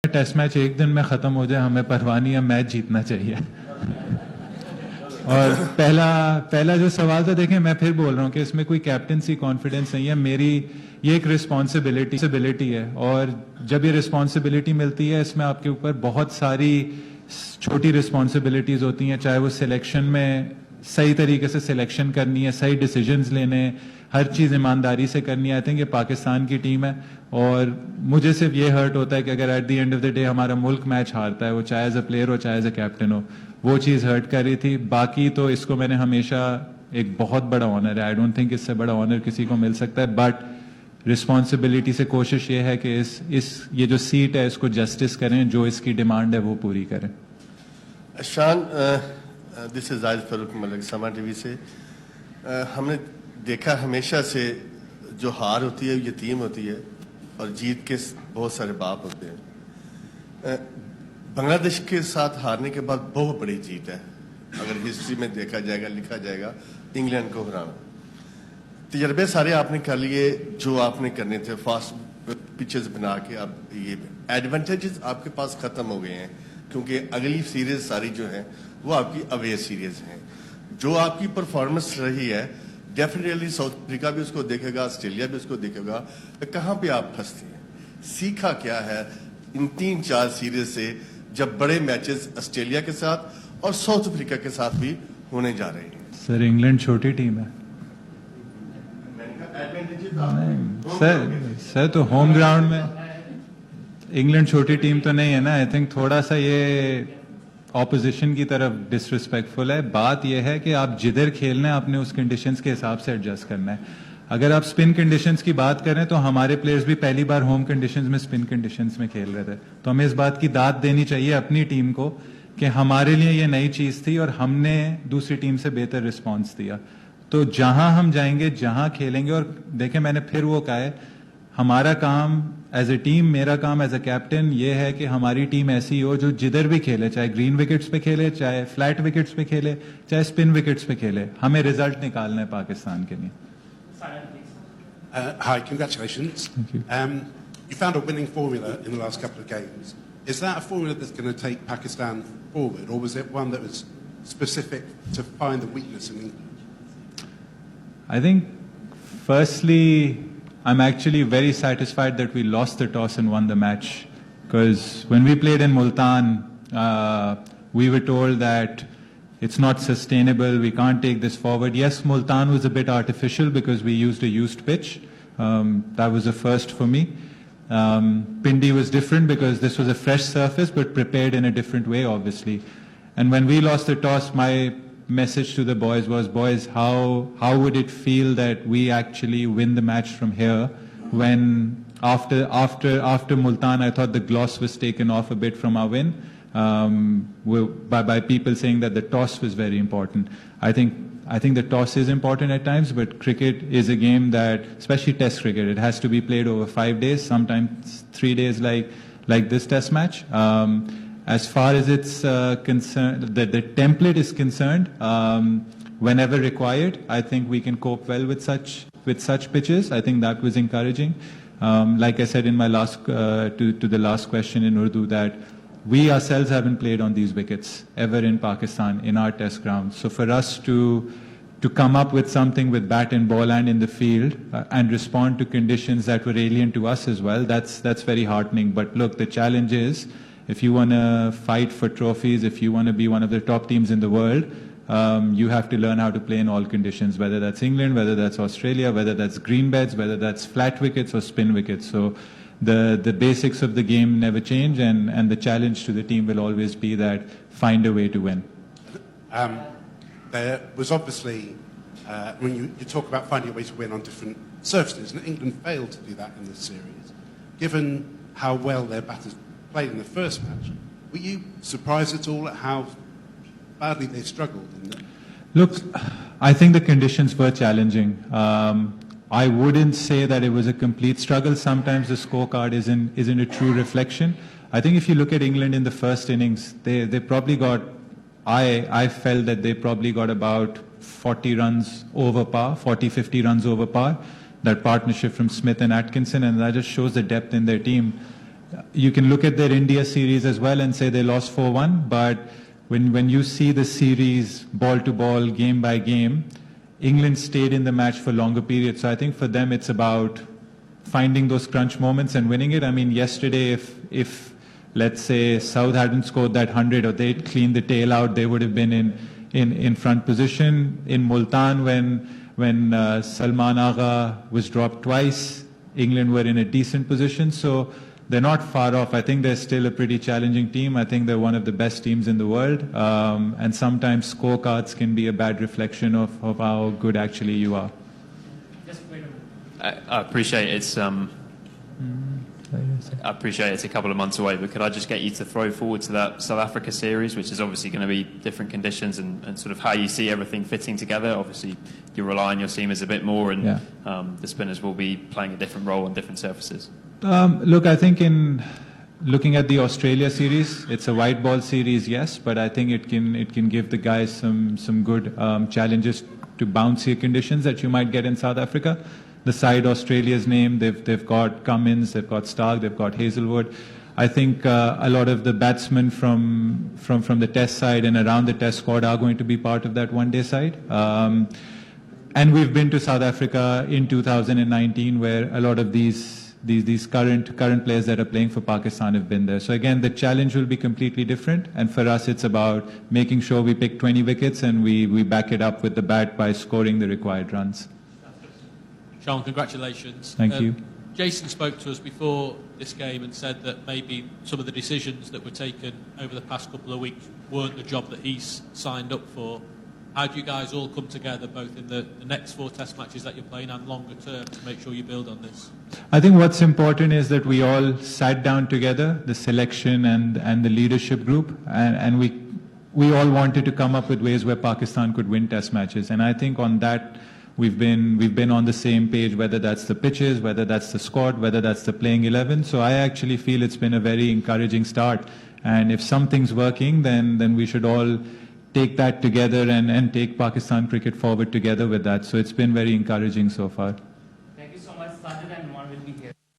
Test match एक दिन में ख़त्म हो जाए हमें परवाह नहीं है, मैच जीतना चाहिए। और पहला जो सवाल था, देखें मैं फिर बोल रहा हूँ कि इसमें कोई कैप्टनसी कॉन्फिडेंस नहीं है, मेरी ये एक रिस्पॉन्सिबिलिटी है। और जब ये रिस्पॉन्सिबिलिटी मिलती है इसमें आपके ऊपर बहुत सारी छोटी रिस्पॉन्सिबिलिटीज़ होती हैं, चाहे वो सिलेक्शन में सही तरीके से सिलेक्शन करनी है, सही डिसीजंस लेने, हर चीज़ ईमानदारी से करनी है। आई थिंक ये पाकिस्तान की टीम है और मुझे सिर्फ ये हर्ट होता है कि अगर at the end of the day हमारा मुल्क मैच हारता है, वो चाहे एज अ प्लेयर हो चाहे एज अ कैप्टन हो, वो चीज़ हर्ट कर रही थी। बाकी तो इसको मैंने हमेशा एक बहुत बड़ा ऑनर है, आई डोंट थिंक इससे बड़ा ऑनर किसी को मिल सकता है। बट रिस्पॉन्सिबिलिटी से कोशिश ये है कि ये जो सीट है इसको जस्टिस करें, जो इसकी डिमांड है वो पूरी करें। शान, दिस इज जाहिद फारूक मलिक, समा टीवी से। हमने देखा हमेशा से जो हार होती है यतीम होती है और जीत के बहुत सारे बाप होते हैं। बांग्लादेश के साथ हारने के बाद बहुत बड़ी जीत है, अगर हिस्ट्री में देखा जाएगा, लिखा जाएगा, इंग्लैंड को हराना। तजर्बे सारे आपने कर लिए जो आपने करने थे, फास्ट पिचेस बना के। अब ये एडवांटेजेस आपके पास खत्म हो गए हैं क्योंकि अगली सीरीज सारी जो है वो आपकी अवे सीरीज है। जो आपकी परफॉर्मेंस रही है डेफिनेटली साउथ अफ्रीका भी उसको देखेगा, ऑस्ट्रेलिया भी उसको देखेगा। कहाँ पे आप फंसती हैं, सीखा क्या है इन 3-4 सीरीज से, जब बड़े मैचेस ऑस्ट्रेलिया के साथ और साउथ अफ्रीका के साथ भी होने जा रहे हैं? सर इंग्लैंड छोटी टीम है सर तो होम ग्राउंड में इंग्लैंड छोटी टीम तो नहीं है ना। आई थिंक थोड़ा सा ये ऑपोजिशन की तरफ डिसरिस्पेक्टफुल है। बात यह है कि आप जिधर खेलना है आपने उस कंडीशंस के हिसाब से एडजस्ट करना है। अगर आप स्पिन कंडीशंस की बात करें तो हमारे प्लेयर्स भी पहली बार होम कंडीशंस में स्पिन कंडीशंस में खेल रहे थे, तो हमें इस बात की दाद देनी चाहिए अपनी टीम को कि हमारे लिए ये नई चीज थी और हमने दूसरी टीम से बेहतर रिस्पॉन्स दिया। तो जहां हम जाएंगे, जहां खेलेंगे, और देखें मैंने फिर वो कहा है, हमारा काम एज ए टीम, मेरा काम एज ए कैप्टन ये है कि हमारी टीम ऐसी हो जो जिधर भी खेले, चाहे ग्रीन विकेट्स पे खेले, चाहे फ्लैट विकेट्स पे खेले, चाहे स्पिन विकेट्स पे खेले, हमें रिजल्ट निकालना है पाकिस्तान के लिए। Hi, congratulations. Thank you. You found a winning formula in the last couple of games. Is that a formula that's going to take Pakistan forward, or was it one that was specific to find the weakness in England? I think, firstly, I'm actually very satisfied that we lost the toss and won the match, because when we played in Multan, we were told that it's not sustainable, we can't take this forward. Yes, Multan was a bit artificial because we used a used pitch. That was a first for me. Pindi was different because this was a fresh surface but prepared in a different way, obviously. And when we lost the toss, my message to the boys was, boys, how would it feel that we actually win the match from here, when after Multan I thought the gloss was taken off a bit from our win, by people saying that the toss was very important. I think the toss is important at times, but cricket is a game that, especially Test cricket, it has to be played over 5 days, sometimes 3 days, like this Test match. As far as it's concerned, the template is concerned, whenever required, I think we can cope well with such pitches. I think that was encouraging. Like I said in my last to the last question in Urdu, that we ourselves haven't played on these wickets ever in Pakistan in our Test ground. So for us to come up with something with bat and ball and in the field and respond to conditions that were alien to us as well, that's very heartening. But look, the challenge is, if you want to fight for trophies, if you want to be one of the top teams in the world, you have to learn how to play in all conditions, whether that's England, whether that's Australia, whether that's green beds, whether that's flat wickets or spin wickets. So the basics of the game never change, and the challenge to the team will always be that find a way to win. There was obviously, when you talk about finding a way to win on different surfaces, and England failed to do that in this series. Given how well their batters played in the first match, were you surprised at all at how badly they struggled in the... Look, I think the conditions were challenging. I wouldn't say that it was a complete struggle. Sometimes the scorecard isn't a true reflection. I think if you look at England in the first innings, they probably got, I felt that they probably got about 40 runs over par, 40, 50 runs over par. That partnership from Smith and Atkinson, and that just shows the depth in their team. you can look at their India series as well and say they lost 4-1, but when you see the series ball to ball, game by game, England stayed in the match for longer periods. So I think for them it's about finding those crunch moments and winning it. I mean, yesterday, if let's say South hadn't scored that 100 or they'd cleaned the tail out, they would have been in front position. In Multan, when Salman Agha was dropped twice, England were in a decent position. So they're not far off. I think they're still a pretty challenging team. I think they're one of the best teams in the world. And sometimes scorecards can be a bad reflection of how good actually you are. I appreciate it's I appreciate it's a couple of months away, but could I just get you to throw forward to that South Africa series, which is obviously going to be different conditions, and sort of how you see everything fitting together? Obviously, you rely on your seamers a bit more, and the spinners will be playing a different role on different surfaces. Look, I think in looking at the Australia series, it's a white ball series, yes, but I think it can give the guys some good challenges to bouncier conditions that you might get in South Africa. The side Australia's name, they've got Cummins, they've got Stark, they've got Hazelwood. I think a lot of the batsmen from the Test side and around the Test squad are going to be part of that one-day side. And we've been to South Africa in 2019, where a lot of these current players that are playing for Pakistan have been there. So again, the challenge will be completely different. And for us, it's about making sure we pick 20 wickets and we back it up with the bat by scoring the required runs. Sean, congratulations. Thank you. Jason spoke to us before this game and said that maybe some of the decisions that were taken over the past couple of weeks weren't the job that he's signed up for. How do you guys all come together, both in the next 4 Test matches that you're playing and longer term, to make sure you build on this? I think what's important is that we all sat down together, the selection and the leadership group, and we all wanted to come up with ways where Pakistan could win Test matches. And I think on that, we've been on the same page, whether that's the pitches, whether that's the squad, whether that's the playing 11. So I actually feel it's been a very encouraging start. And if something's working, then we should all take that together and take Pakistan cricket forward together with that. So it's been very encouraging so far.